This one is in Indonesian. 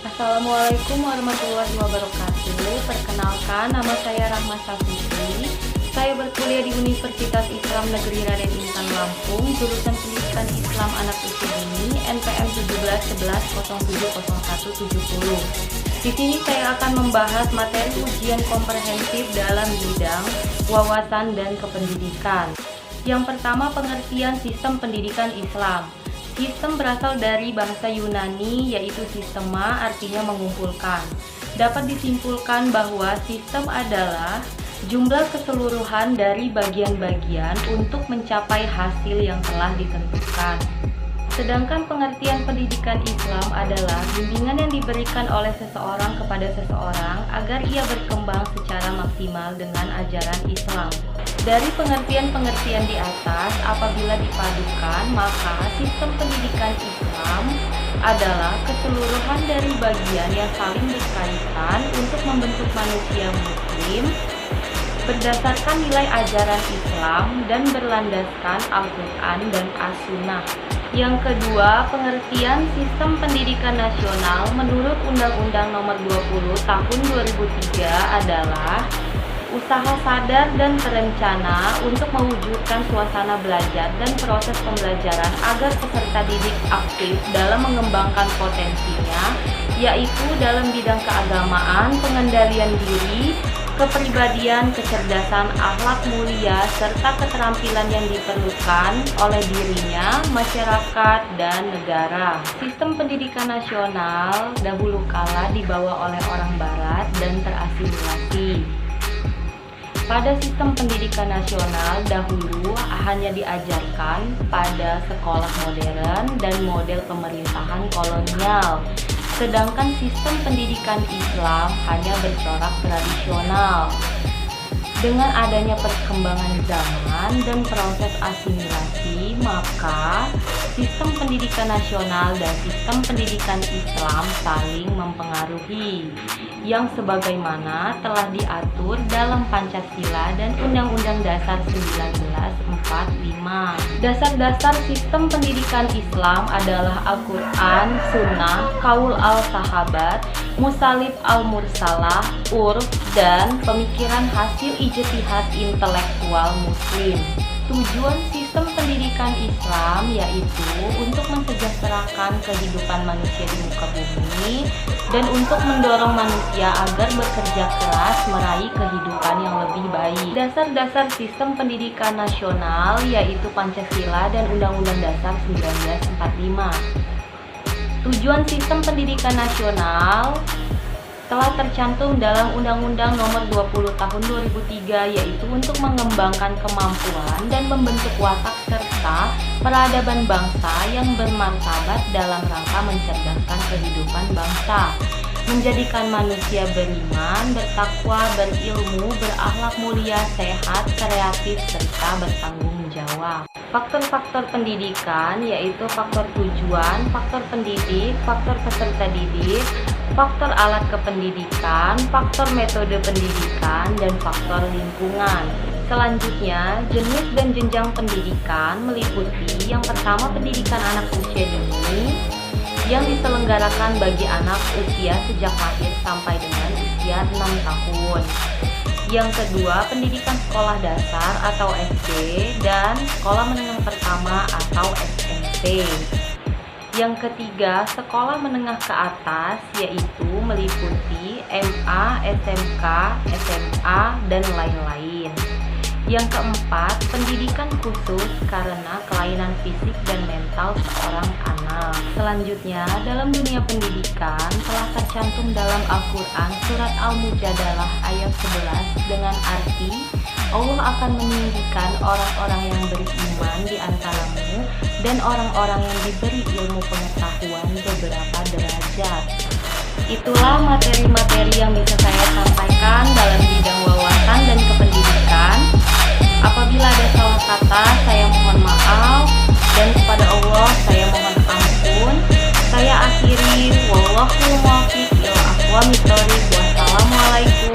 Assalamualaikum warahmatullahi wabarakatuh. Perkenalkan, nama saya Rahma Safitri. Saya berkuliah di Universitas Islam Negeri Raden Intan Lampung, jurusan Pendidikan Islam Anak Usia Dini, NPM 1711070170. Di sini saya akan membahas materi ujian komprehensif dalam bidang wawasan dan kependidikan. Yang pertama, pengertian sistem pendidikan Islam. Sistem berasal dari bahasa Yunani, yaitu sistema, artinya mengumpulkan. Dapat disimpulkan bahwa sistem adalah jumlah keseluruhan dari bagian-bagian untuk mencapai hasil yang telah ditentukan. Sedangkan pengertian pendidikan Islam adalah bimbingan yang diberikan oleh seseorang kepada seseorang agar ia berkembang secara maksimal dengan ajaran Islam. Dari pengertian-pengertian di atas, apabila dipadukan, maka sistem pendidikan Islam adalah keseluruhan dari bagian yang saling berkaitan untuk membentuk manusia muslim berdasarkan nilai ajaran Islam dan berlandaskan Al-Quran dan As-Sunnah. Yang kedua, pengertian sistem pendidikan nasional menurut Undang-Undang Nomor 20 Tahun 2003 adalah usaha sadar dan terencana untuk mewujudkan suasana belajar dan proses pembelajaran agar peserta didik aktif dalam mengembangkan potensinya, yaitu dalam bidang keagamaan, pengendalian diri, kepribadian, kecerdasan, akhlak mulia, serta keterampilan yang diperlukan oleh dirinya, masyarakat, dan negara. Sistem pendidikan nasional dahulu kala dibawa oleh orang Barat dan terasimilasi. Pada sistem pendidikan nasional dahulu hanya diajarkan pada sekolah modern dan model pemerintahan kolonial. Sedangkan sistem pendidikan Islam hanya bercorak tradisional. Dengan adanya perkembangan zaman dan proses asimilasi, maka sistem pendidikan nasional dan sistem pendidikan Islam saling mempengaruhi, yang sebagaimana telah diatur dalam Pancasila dan Undang-Undang Dasar 1945. Dasar-dasar sistem pendidikan Islam adalah Al-Quran, Sunnah, Qaul al-Sahabat, Musalib al-Mursalah, Urf, dan pemikiran hasil ijtihad intelektual Muslim. Tujuan sistem pendidikan Islam yaitu untuk mensejahterakan kehidupan manusia di muka bumi dan untuk mendorong manusia agar bekerja keras meraih kehidupan yang lebih baik. Dasar-dasar sistem pendidikan nasional yaitu Pancasila dan Undang-Undang Dasar 1945. Tujuan sistem pendidikan nasional telah tercantum dalam Undang-Undang Nomor 20 Tahun 2003, yaitu untuk mengembangkan kemampuan dan membentuk watak serta peradaban bangsa yang bermartabat dalam rangka mencerdaskan kehidupan bangsa, menjadikan manusia beriman, bertakwa, berilmu, berakhlak mulia, sehat, kreatif, serta bertanggung jawab. Faktor-faktor pendidikan yaitu faktor tujuan, faktor pendidik, faktor peserta didik, faktor alat kependidikan, faktor metode pendidikan, dan faktor lingkungan. Selanjutnya, jenis dan jenjang pendidikan meliputi yang pertama pendidikan anak usia dini yang diselenggarakan bagi anak usia sejak lahir sampai dengan usia 6 tahun. Yang kedua, pendidikan sekolah dasar atau SD dan sekolah menengah pertama atau SMP. Yang ketiga, sekolah menengah ke atas yaitu meliputi MA, SMK, SMA, dan lain-lain. Yang keempat, pendidikan khusus karena kelainan fisik dan mental seorang anak. Selanjutnya, dalam dunia pendidikan telah tercantum dalam Al-Quran surat Al-Mujadalah ayat 11 dengan arti Allah akan meninggikan orang-orang yang beriman di antaramu dan orang-orang yang diberi ilmu pengetahuan beberapa derajat. Itulah materi-materi yang bisa saya sampaikan dalam bidang wawasan dan kependidikan. Apabila ada salah kata, saya mohon maaf, dan kepada Allah saya mohon ampun. Saya akhiri, wallahu muwaffiq ila aqwamit thoriq. Wassalamualaikum